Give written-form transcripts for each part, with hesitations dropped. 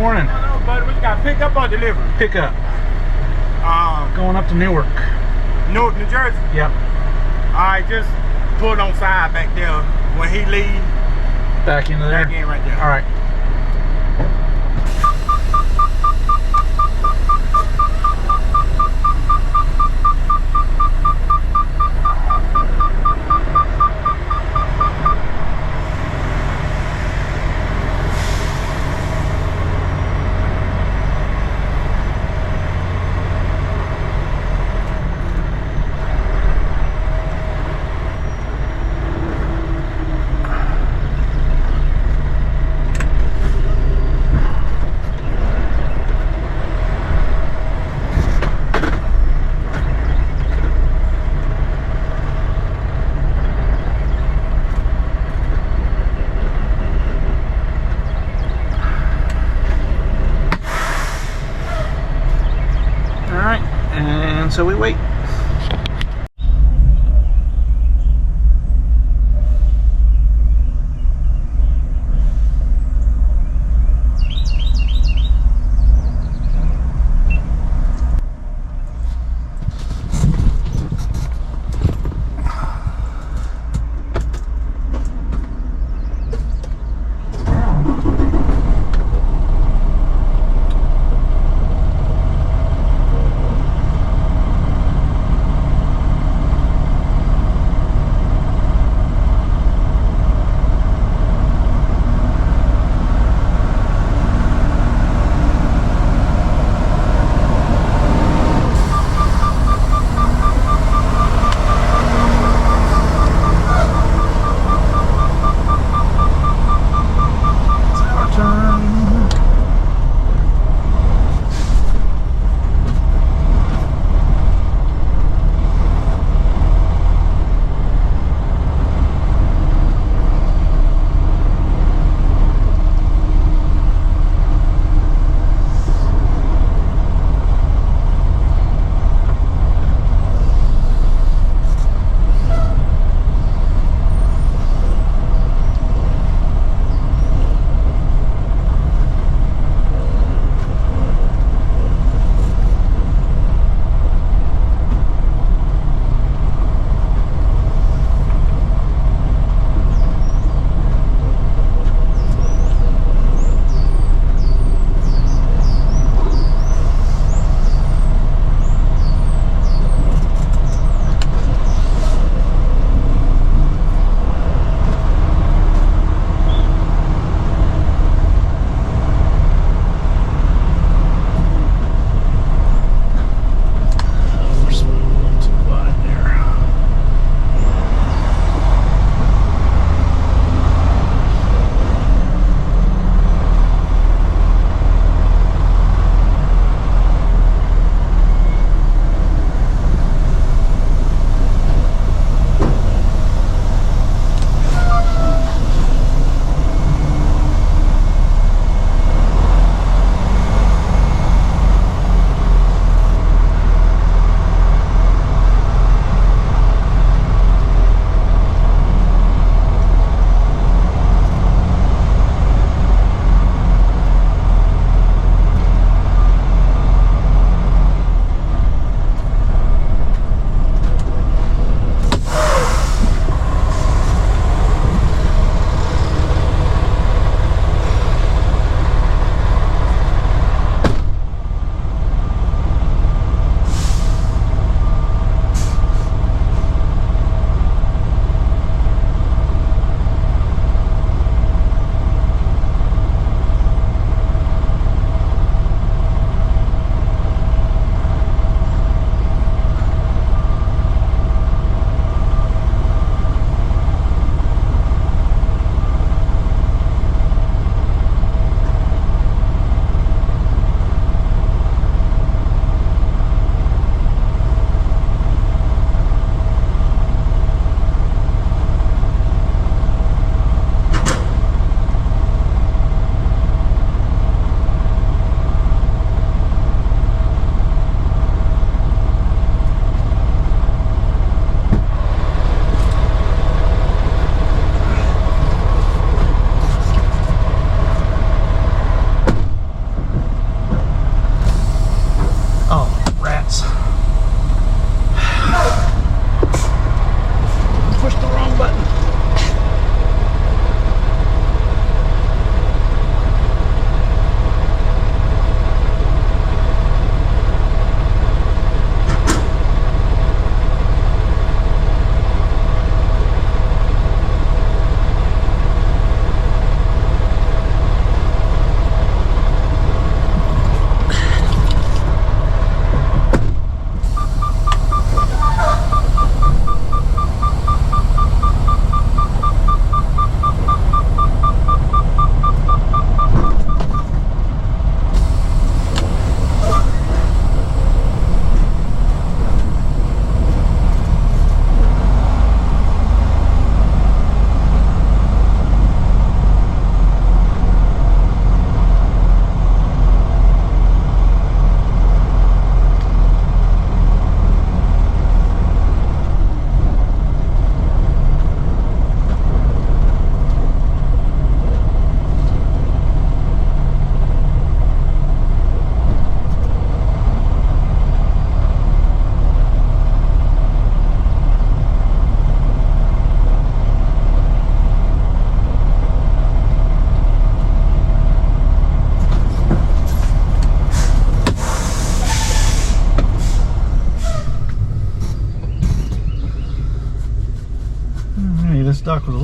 morning. I don't know, buddy. What you got? Pick up or deliver? Pick up. Going up to Newark. Newark, New Jersey? Yep. Alright, just pull it on side back there. When he leave, Back into there? back in right there. Alright. Alright, and so we wait.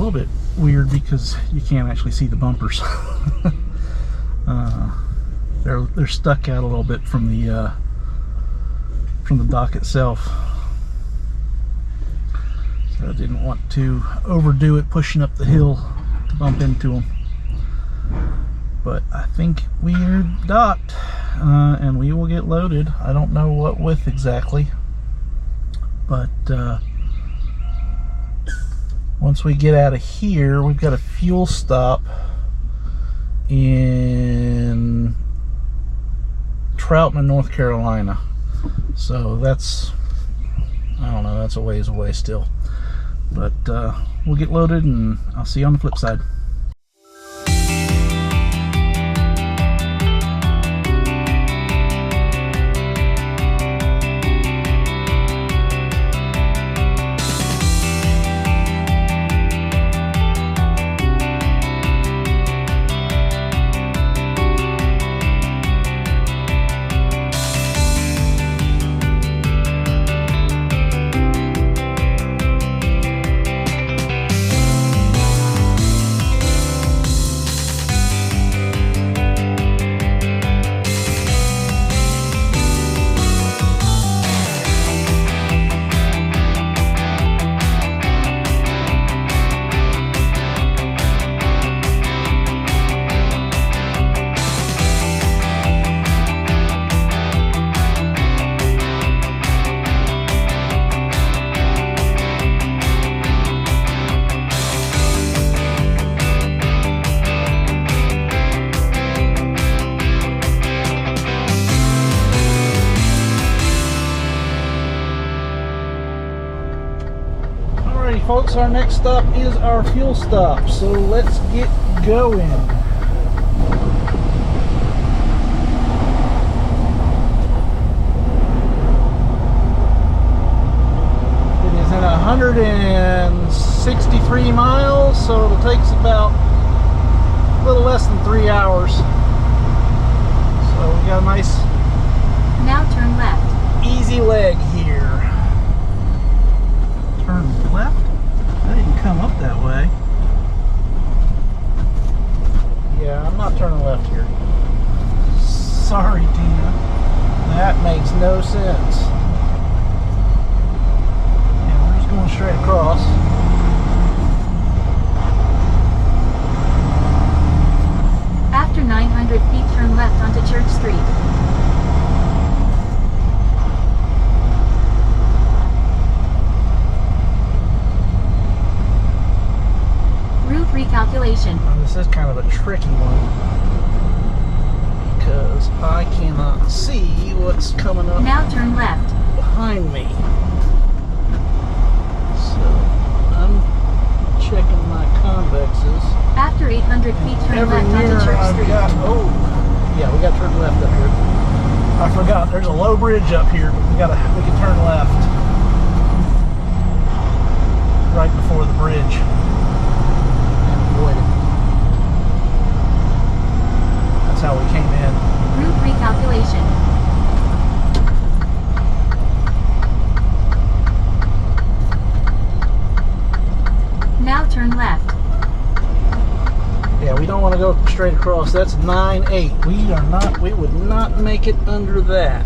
little bit weird because you can't actually see the bumpers. They're stuck out a little bit from the dock itself. So I didn't want to overdo it pushing up the hill to bump into them. But I think we're docked, and we will get loaded. I don't know what with exactly, but once we get out of here, we've got a fuel stop in Troutman, North Carolina. So that's, I don't know, that's a ways away still. But we'll get loaded and I'll see you on the flip side. Folks, our next stop is our fuel stop, so let's get going. It is in 163 miles, so it'll take us about a little less than 3 hours. So we got a nice, now turn left. Easy leg here. Turn left? I didn't come up that way. Yeah, I'm not turning left here. Sorry, Tina. That makes no sense. Yeah, we're just going straight across. After 900 feet, turn left onto Church Street. Recalculation. Well, this is kind of a tricky one because I cannot see what's coming up. Now turn left. Behind me. So I'm checking my convexes. After 800 feet, turn Every left mirror onto Church I've Street. got, oh, yeah, we got to turn left up here. I forgot, there's a low bridge up here, but we can turn left right before the bridge. That's how we came in. Route recalculation. Now turn left. Yeah, we don't want to go straight across. That's 9-8. We would not make it under that.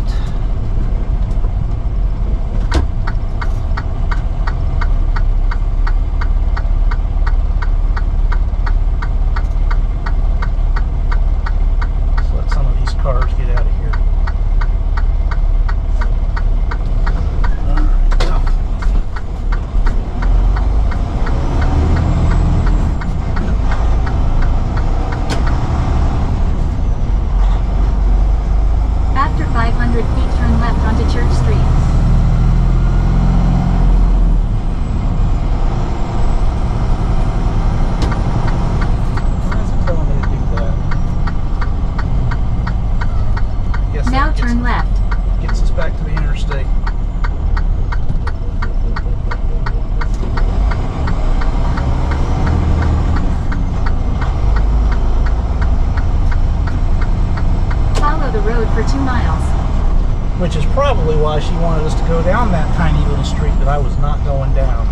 Which is probably why she wanted us to go down that tiny little street that I was not going down.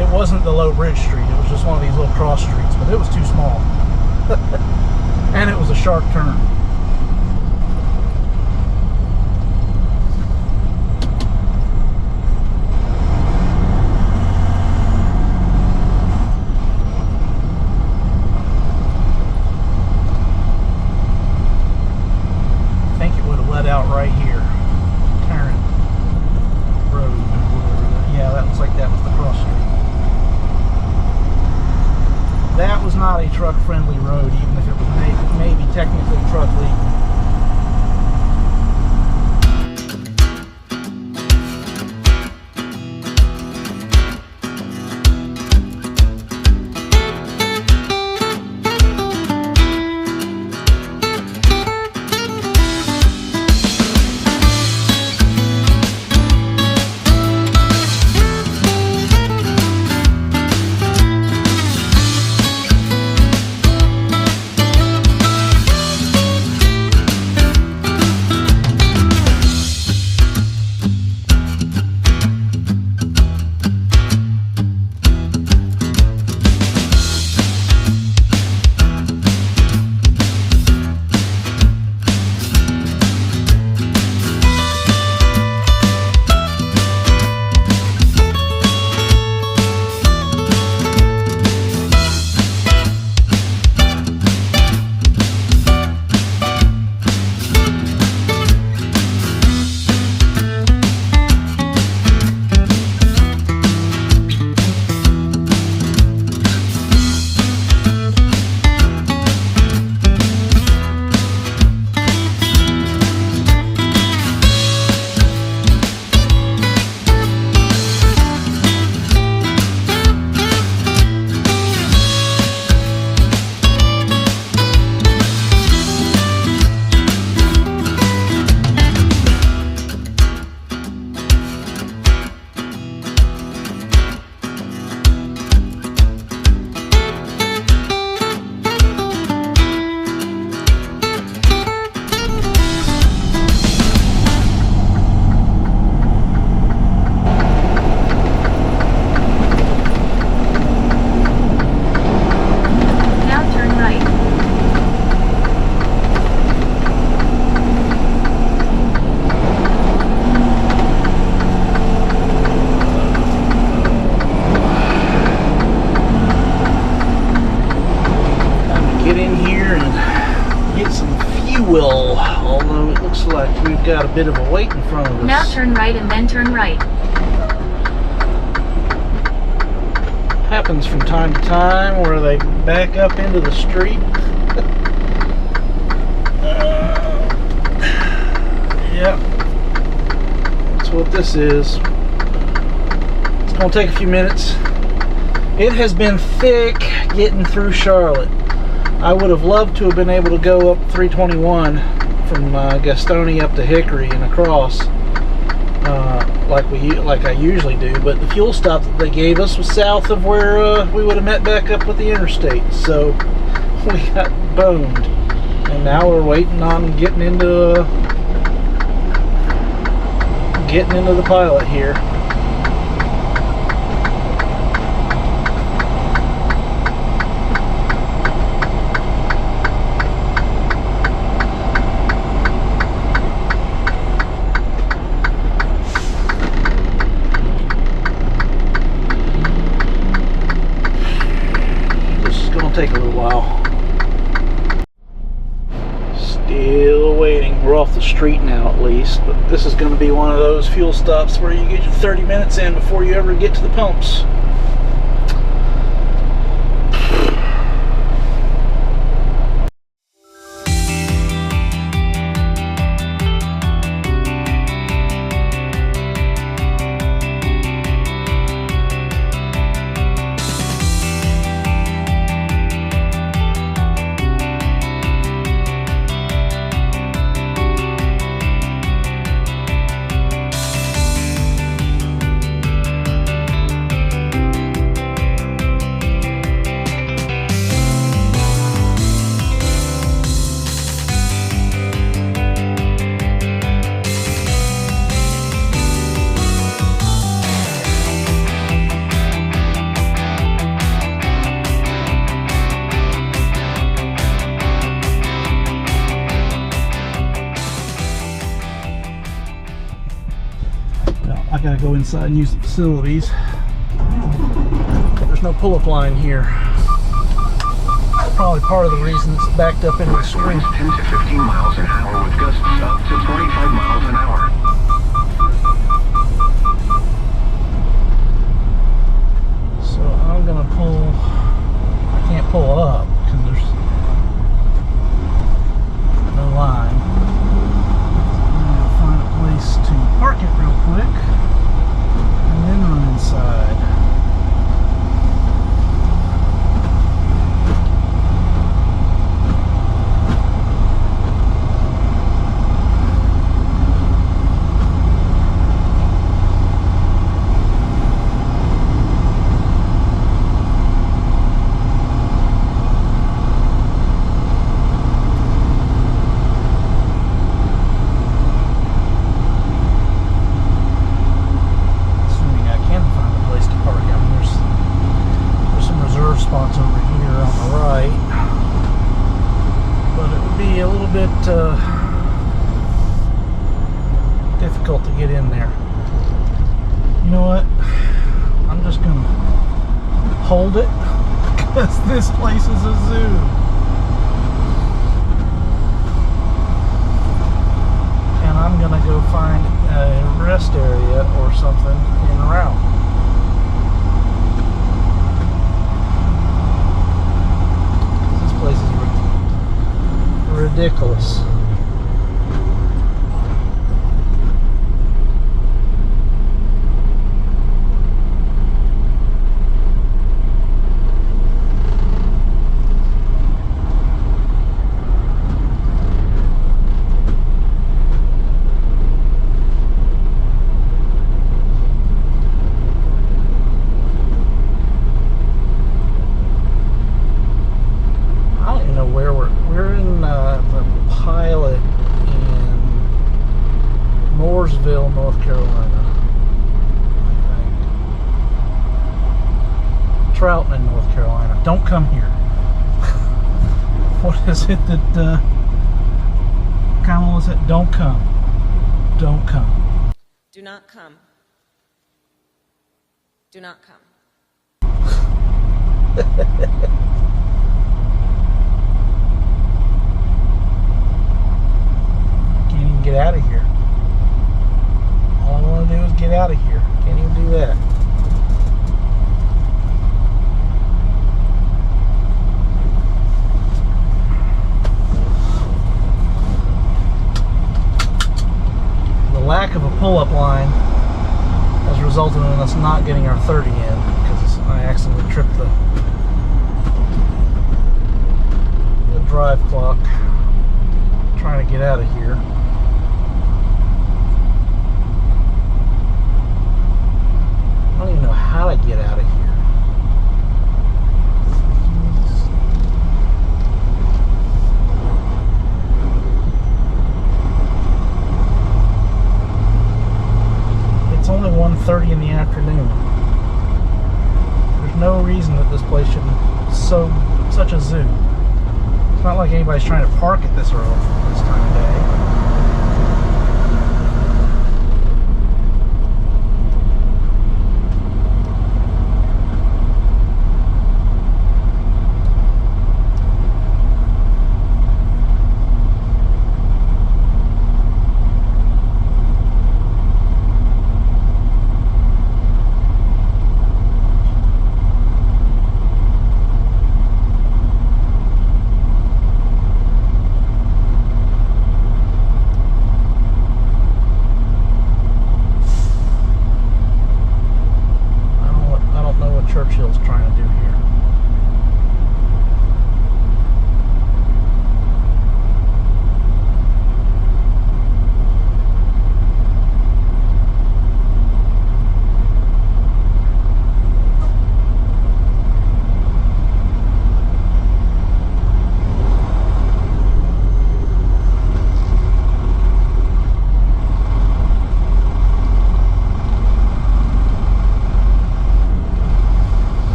It wasn't the low bridge street. It was just one of these little cross streets, but it was too small. And it was a sharp turn. I think it would have let out right here. Tarrant Road. Yeah, that looks like that was the cross street. That was not a truck-friendly road, even if it was maybe technically truck legal. Although it looks like we've got a bit of a wait in front of us. Now turn right and then turn right. Happens from time to time where they back up into the street. Yep, that's what this is. It's gonna take a few minutes. It has been thick getting through Charlotte. I would have loved to have been able to go up 321 from Gastonia up to Hickory and across like I usually do, but the fuel stop that they gave us was south of where we would have met back up with the interstate, so we got boned. And now we're waiting on getting into the pilot here. Take a little while. Still waiting. We're off the street now at least, but this is going to be one of those fuel stops where you get your 30 minutes in before you ever get to the pumps. I gotta go inside and use the facilities. There's no pull-up line here. Probably part of the reason it's backed up into the street. 10 to 15 miles an hour with gusts up to 25 miles an hour. So I'm gonna pull. I can't pull up because there's no line. I'm gonna find a place to park it real quick and then run inside. Spots over here on the right, but it would be a little bit difficult to get in there. You know what? I'm just gonna hold it because this place is a zoo. And I'm gonna go find a rest area or something en route. Place is ridiculous. We're in the Pilot in Mooresville, North Carolina, I think. Troutman, North Carolina. Don't come here. What is it that Kamala said? Don't come. Don't come. Do not come. Do not come. Get out of here. All I want to do is get out of here. Can't even do that. The lack of a pull-up line has resulted in us not getting our 30 in because I accidentally tripped the drive clock trying to get out of here. I don't even know how to get out of here. It's only 1:30 in the afternoon. There's no reason that this place should be such a zoo. It's not like anybody's trying to park it this early this time of day.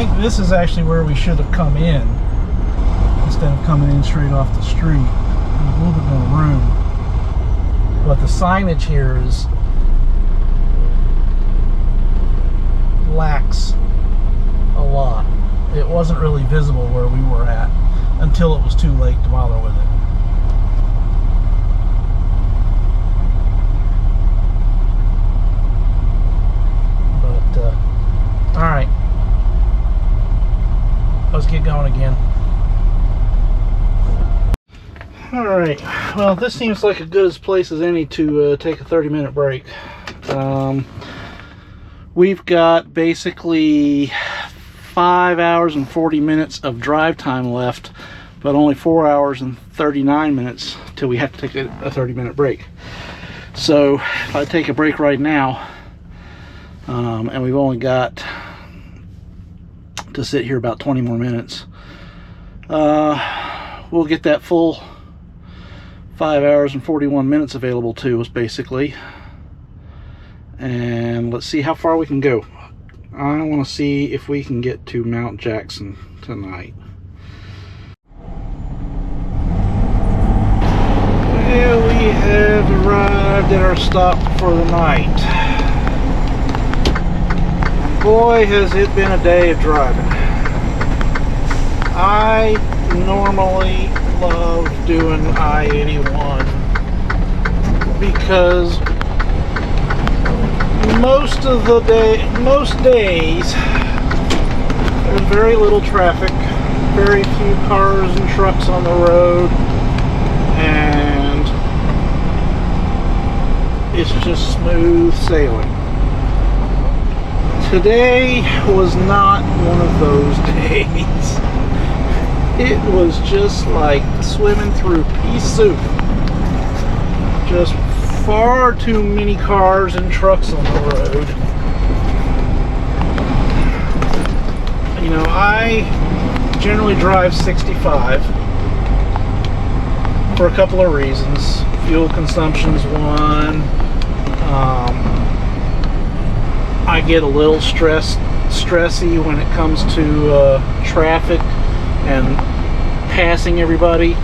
think this is actually where we should have come in instead of coming in straight off the street. There's a little bit more room, but the signage here is lacks a lot. It wasn't really visible where we were at until it was too late to bother with it. But all right, let's get going again. All right, well, this seems like as good a place as any to take a 30-minute break. We've got basically 5 hours and 40 minutes of drive time left, but only 4 hours and 39 minutes till we have to take a 30-minute break. So if I take a break right now, and we've only got to sit here about 20 more minutes, we'll get that full 5 hours and 41 minutes available to us, basically. And let's see how far we can go. I want to see if we can get to Mount Jackson tonight. Well, we have arrived at our stop for the night. Boy, has it been a day of driving. I normally love doing I-81 because most days there's very little traffic, very few cars and trucks on the road, and it's just smooth sailing. Today was not one of those days. It was just like swimming through pea soup. Just far too many cars and trucks on the road. You know, I generally drive 65 for a couple of reasons. Fuel consumption's one. I get a little stressy when it comes to traffic and passing everybody.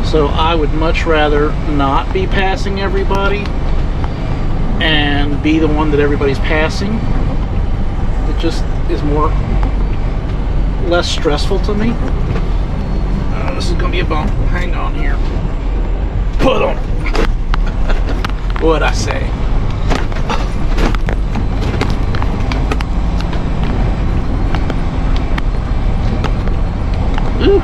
So I would much rather not be passing everybody and be the one that everybody's passing. It just is less stressful to me. This is gonna be a bump. Hang on here. Put on. What'd I say? Ooh.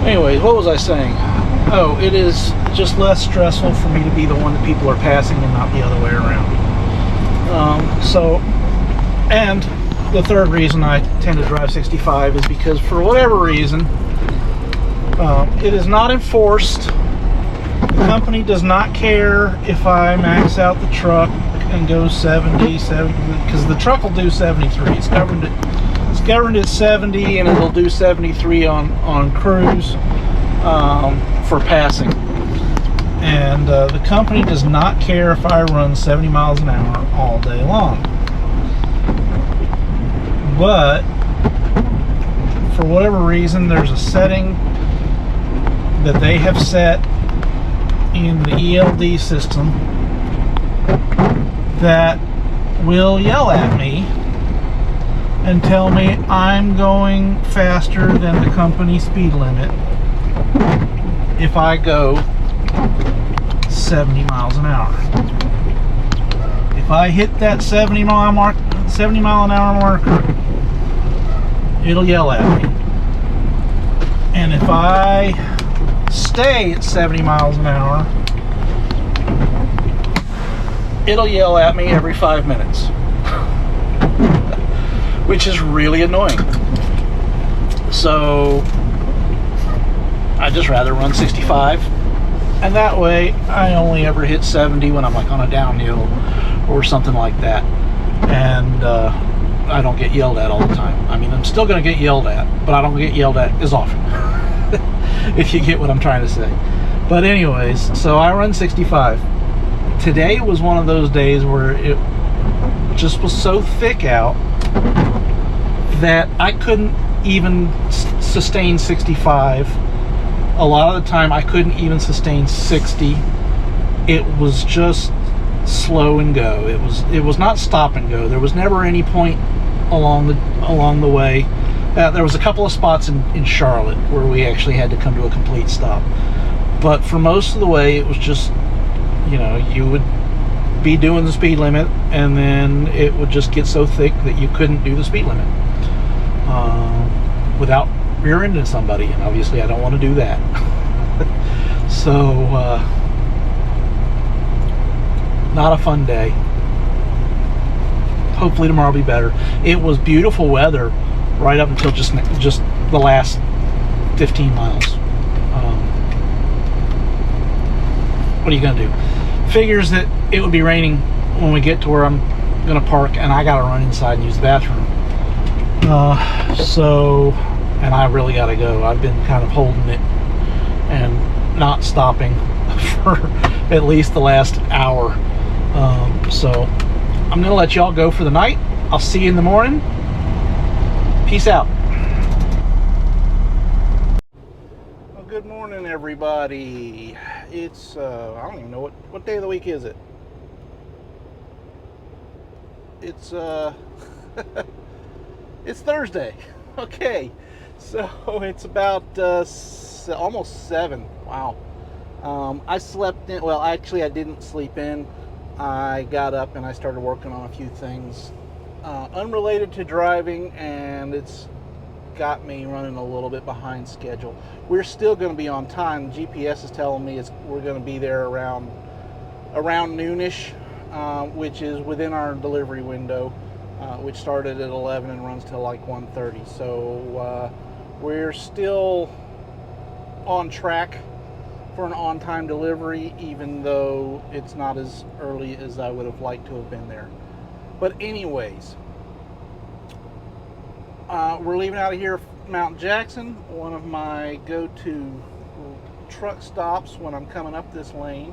Anyways, what was I saying? Oh, it is just less stressful for me to be the one that people are passing and not the other way around. And the third reason I tend to drive 65 is because for whatever reason, it is not enforced. The company does not care if I max out the truck and go 70, because the truck will do 73. It's governed at 70, and it'll do 73 on cruise for passing. And the company does not care if I run 70 miles an hour all day long. But for whatever reason, there's a setting that they have set in the ELD system that will yell at me and tell me I'm going faster than the company speed limit if I go 70 miles an hour. If I hit that 70 mile an hour marker, it'll yell at me. And if I stay at 70 miles an hour, it'll yell at me every 5 minutes. Which is really annoying. So I just rather run 65, and that way I only ever hit 70 when I'm like on a downhill or something like that, and I don't get yelled at all the time. I mean, I'm still going to get yelled at, but I don't get yelled at as often. If you get what I'm trying to say. But anyways, so I run 65. Today was one of those days where it just was so thick out that I couldn't even sustain 65. A lot of the time I couldn't even sustain 60. It was just slow and go. It was not stop and go. There was never any point along the way. There was a couple of spots in Charlotte where we actually had to come to a complete stop. But for most of the way, it was just, you know, you would be doing the speed limit, and then it would just get so thick that you couldn't do the speed limit without rear-ending somebody, and obviously I don't want to do that. So, not a fun day. Hopefully tomorrow will be better. It was beautiful weather right up until just the last 15 miles. What are you gonna do? Figures that it would be raining when we get to where I'm gonna park, and I gotta run inside and use the bathroom. And I really gotta go. I've been kind of holding it and not stopping for at least the last hour. So I'm gonna let y'all go for the night. I'll see you in the morning. Peace out. Well, good morning, everybody. It's I don't even know what day of the week is it. It's it's Thursday. Okay, so it's about almost 7. Wow. I slept in. Well, actually, I didn't sleep in. I got up and I started working on a few things unrelated to driving, and it's got me running a little bit behind schedule. We're still going to be on time. GPS is telling me we're going to be there around noonish, which is within our delivery window, which started at 11 and runs till like 1:30. So we're still on track for an on-time delivery, even though it's not as early as I would have liked to have been there. But anyways, we're leaving out of here Mount Jackson, one of my go-to truck stops when I'm coming up this lane,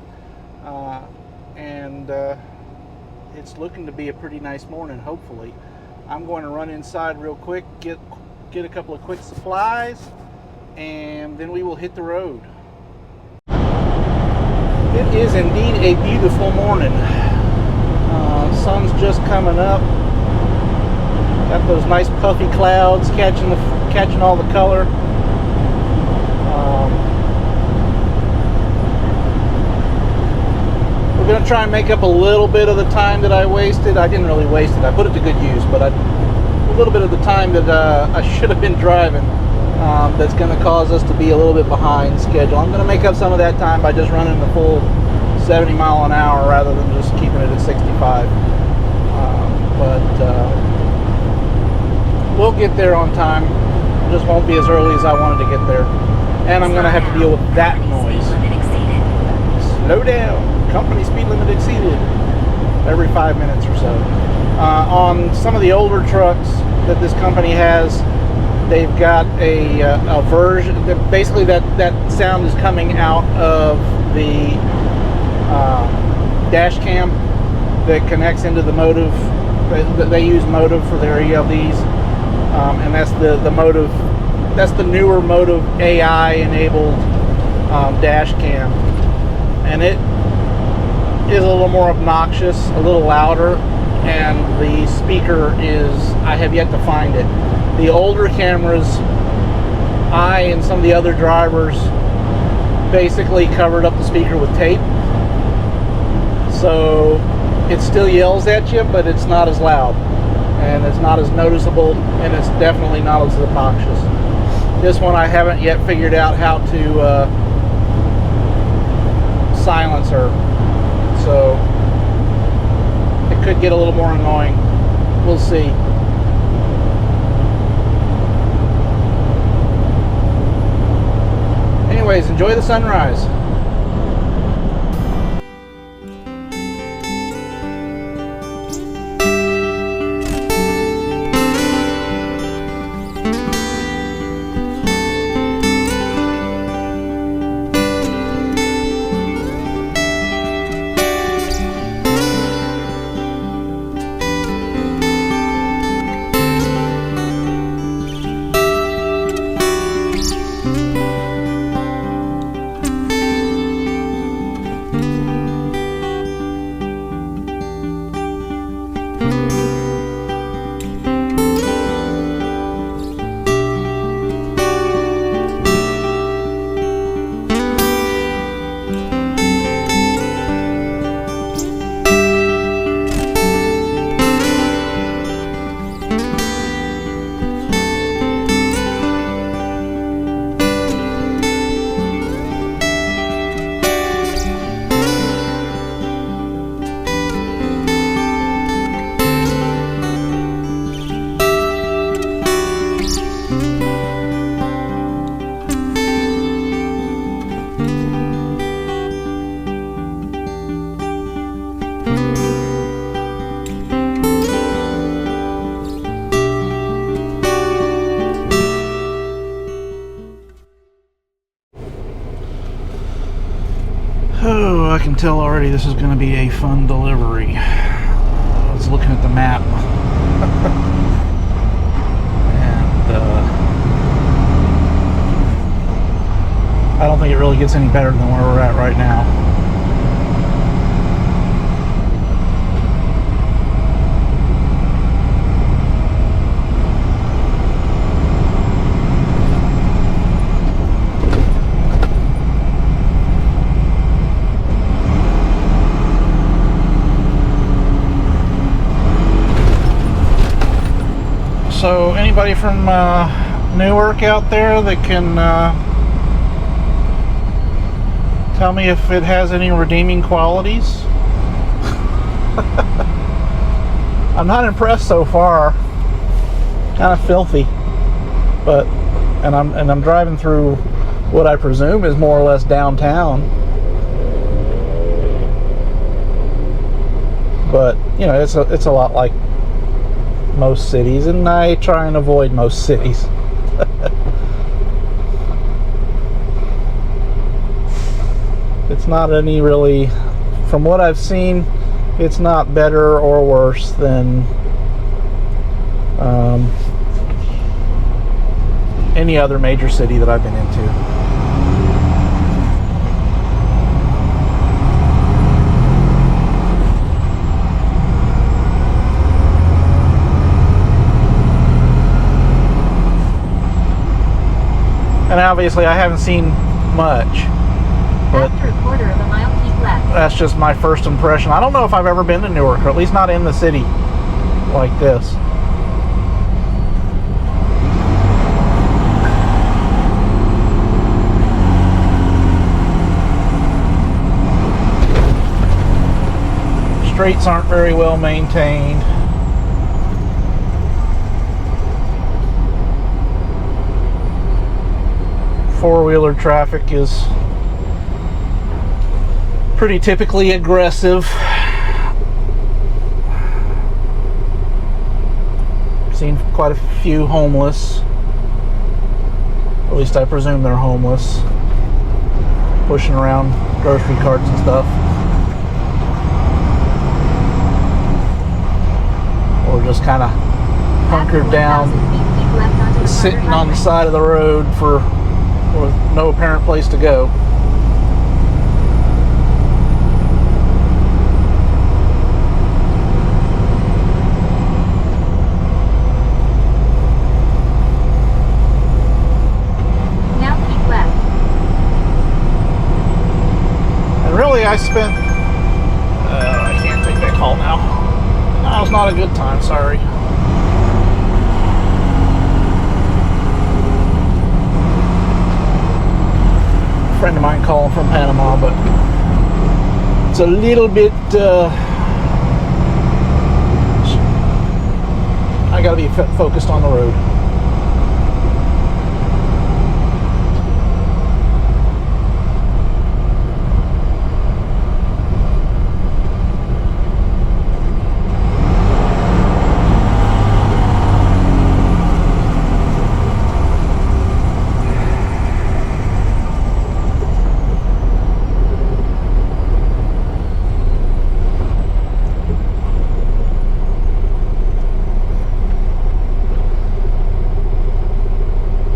and it's looking to be a pretty nice morning. Hopefully, I'm going to run inside real quick, get a couple of quick supplies, and then we will hit the road. It is indeed a beautiful morning. Sun's just coming up. Got those nice puffy clouds catching all the color. We're going to try and make up a little bit of the time that I wasted. I didn't really waste it. I put it to good use, but a little bit of the time that I should have been driving, that's going to cause us to be a little bit behind schedule. I'm going to make up some of that time by just running the full 70 mile an hour rather than just keeping it at 65. We'll get there on time. Just won't be as early as I wanted to get there. And I'm going to have to deal with that noise. Slow down. Company speed limit exceeded every 5 minutes or so. On some of the older trucks that this company has, they've got a version that basically that sound is coming out of the dash cam that connects into the Motive. They use Motive for their ELDs, and that's the Motive. That's the newer Motive AI enabled dash cam, and it is a little more obnoxious, a little louder, and the speaker is, I have yet to find it. The older cameras, I and some of the other drivers basically covered up the speaker with tape, so it still yells at you, but it's not as loud, and it's not as noticeable, and it's definitely not as obnoxious. This one I haven't yet figured out how to silence her, so it could get a little more annoying. We'll see. anyways, enjoy the sunrise. Oh, I can tell already this is going to be a fun delivery. I was looking at the map. And I don't think it really gets any better than where we're at right now. So anybody from Newark out there that can tell me if it has any redeeming qualities? I'm not impressed so far. Kind of filthy, but and I'm driving through what I presume is more or less downtown. But you know, it's a lot like most cities, and I try and avoid most cities. It's not any really, from what I've seen, it's not better or worse than any other major city that I've been into. And obviously I haven't seen much, but After a quarter of a mile, keep left. that's just my first impression. I don't know if I've ever been to Newark, or at least not in the city like this. Streets aren't very well maintained. Four-wheeler traffic is pretty typically aggressive. Seen quite a few homeless. At least I presume they're homeless. Pushing around grocery carts and stuff. Or just kind of hunkered down, sitting on the side of the road with no apparent place to go. Now keep left. And really I spent, I can't take that call now. Now's not a good time, sorry. Friend of mine calling from Panama, but it's a little bit I gotta be focused on the road.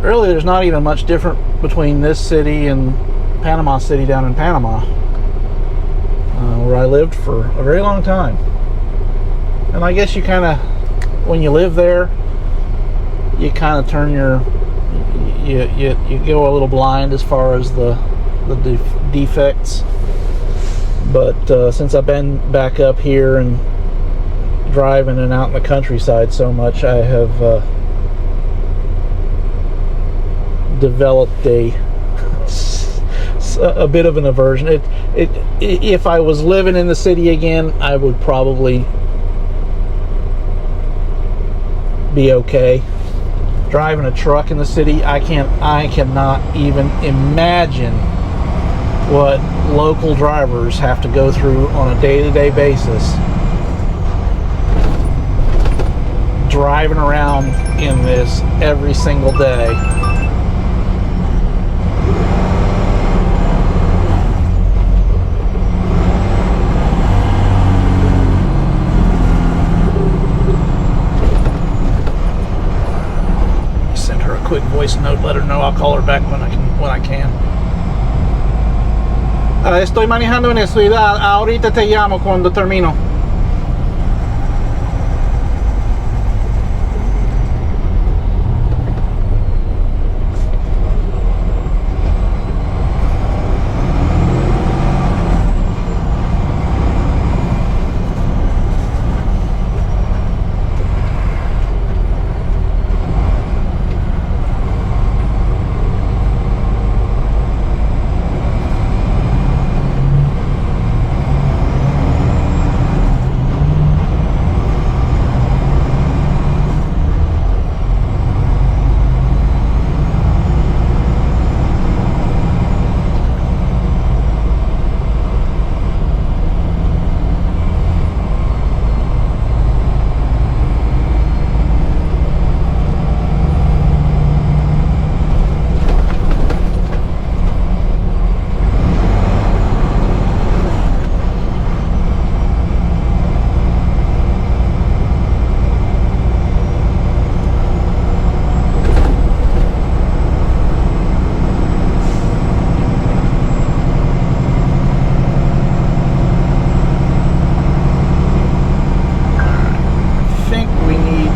Really, there's not even much different between this city and Panama City down in Panama, where I lived for a very long time. And I guess you kind of, when you live there, you kind of turn your, you go a little blind as far as the defects. But since I've been back up here and driving and out in the countryside so much, I have developed a bit of an aversion. If I was living in the city again, I would probably be okay. Driving a truck in the city, I cannot even imagine what local drivers have to go through on a day-to-day basis driving around in this every single day. Quick voice note, let her know I'll call her back when I can. Estoy manejando en la ciudad, ahorita te llamo cuando termino.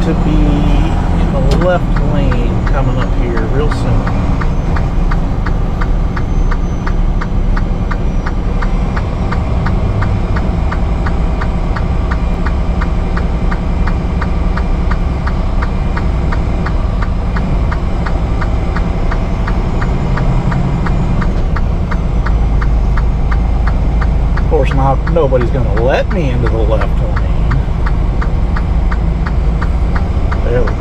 To be in the left lane coming up here real soon. Of course, nobody's going to let me into the left lane. There we go.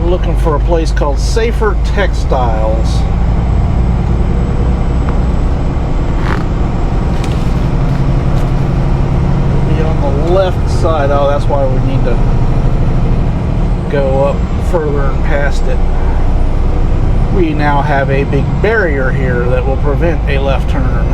Looking for a place called Safer Textiles. Be on the left side. Oh, that's why we need to go up further and past it. We now have a big barrier here that will prevent a left turn.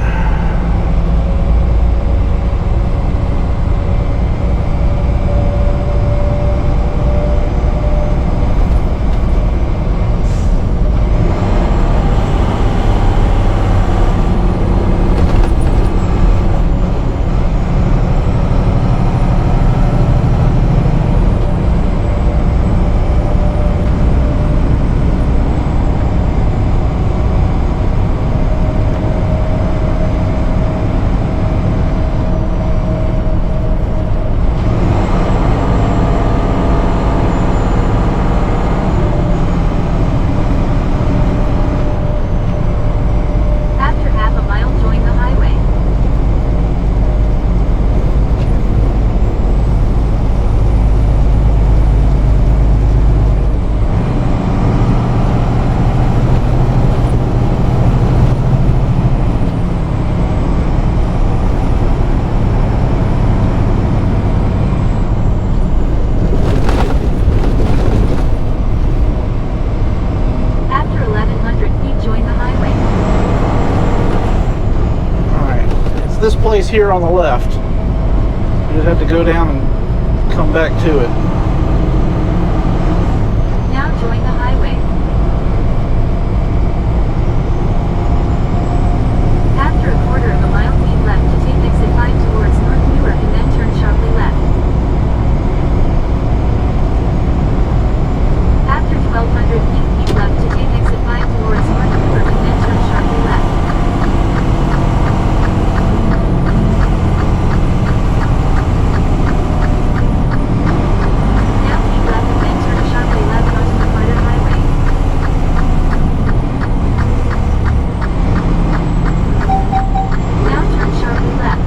this place here on the left. You just have to go down and come back to it. Now join the highway. After a quarter of a mile, keep left to take exit 5 towards North Newark and then turn sharply left. After 1,200 feet, keep left to take exit 5 towards North Newark and then turn sharply left. Now keep left and then turn sharply left onto the Carter Highway. Now turn sharply left.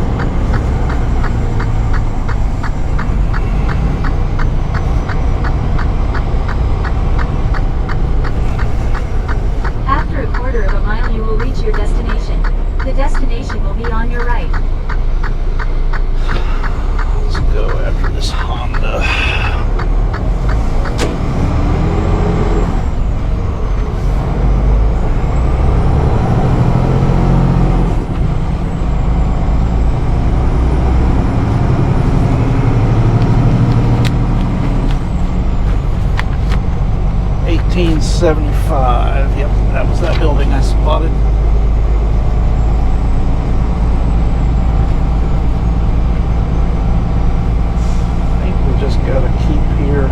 After a quarter of a mile, you will reach your destination. The destination will be on your right. Let's go after this Honda. $18.75. Yep, that was that building I spotted. I think we just gotta keep here.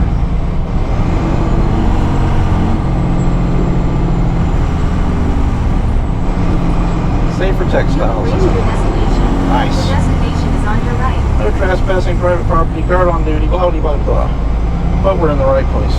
Safer textiles. You will reach your destination. Nice. The destination is on your right. No trespassing, private property, guard on duty, blah blah blah blah. But we're in the right place.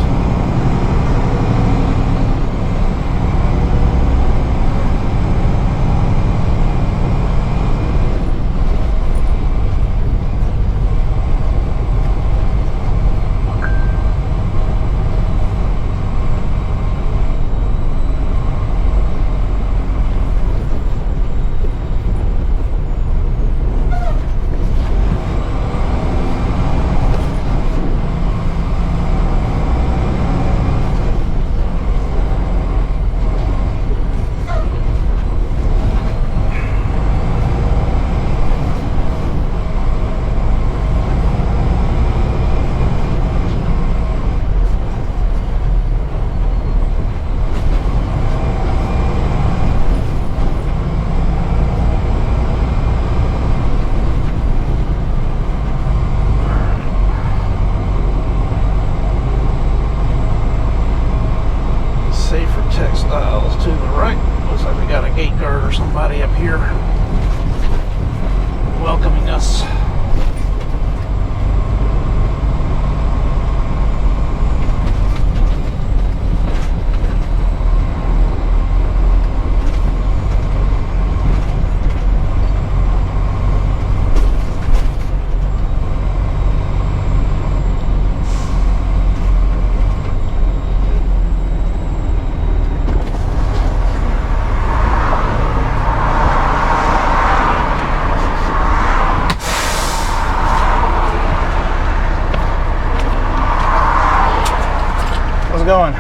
Textiles to the right. Looks like we got a gate guard or somebody up here welcoming us. How's it going?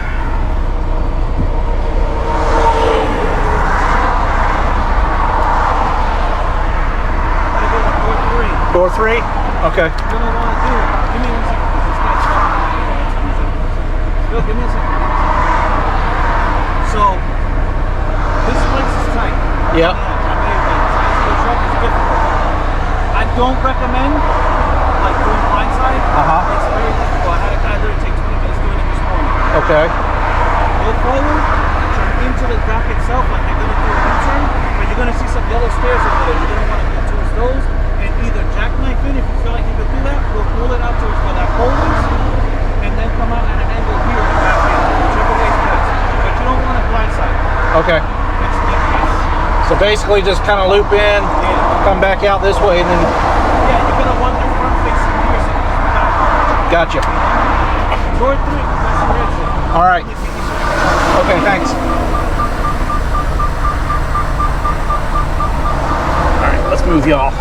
Door 3? Okay. You're gonna want to do it. Give me 1 second. This guy's talking. Bill, give me a second. So, this place is tight. Yep. The truck is difficult. I don't recommend like doing blindside. It's very difficult. I had a guy there take 20 minutes doing it this morning. Okay. Go forward, turn into the dock itself like you're gonna do a U-turn, but you're gonna see some yellow stairs over there. You're gonna want to go towards those and either jackknife in if you feel like you can do that, or pull it out towards where that pole is, and then come out at an angle here and back in, whichever way is best. But you don't want to blindside. Okay. It's dangerous. So basically just kind of loop in, come back out this way, and then... Yeah, you're gonna want the front facing here, so you back. Gotcha. Door 3, that's the exit. All right. Okay, thanks. All right, let's move y'all.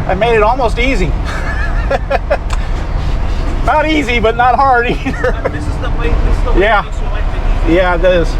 I made it almost easy. Not easy, but not hard either. This is the way. This is the way Yeah. it makes your life easy. Yeah, it is.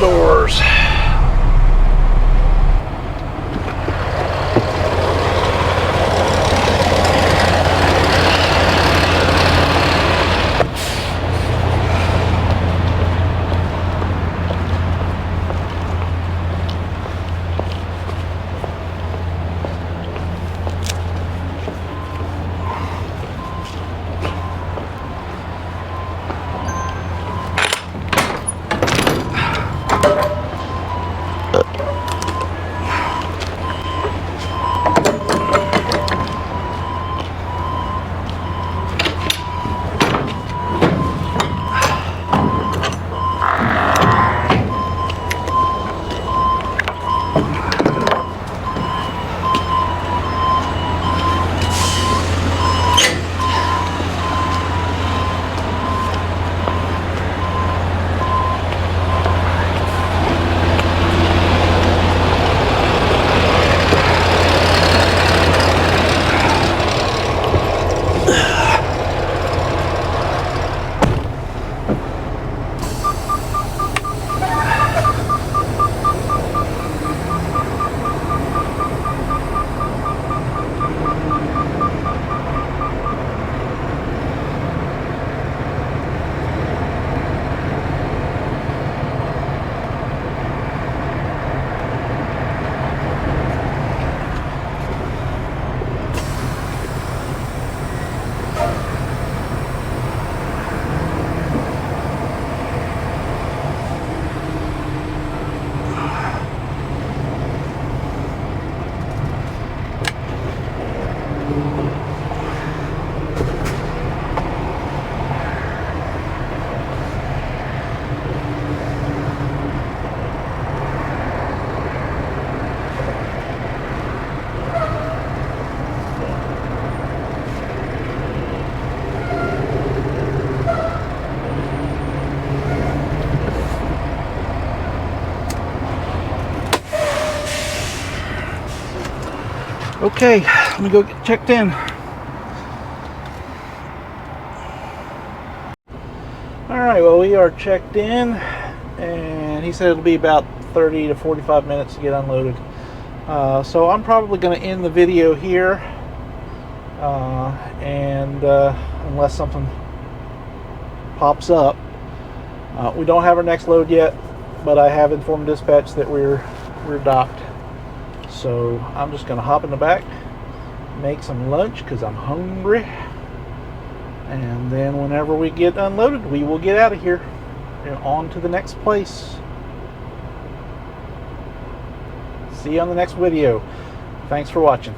Doors. Okay, let me go get checked in. Alright, well, we are checked in, and he said it'll be about 30 to 45 minutes to get unloaded. So I'm probably going to end the video here, and unless something pops up. We don't have our next load yet, but I have informed dispatch that we're docked. So I'm just going to hop in the back, make some lunch because I'm hungry, and then whenever we get unloaded, we will get out of here and on to the next place. See you on the next video. Thanks for watching.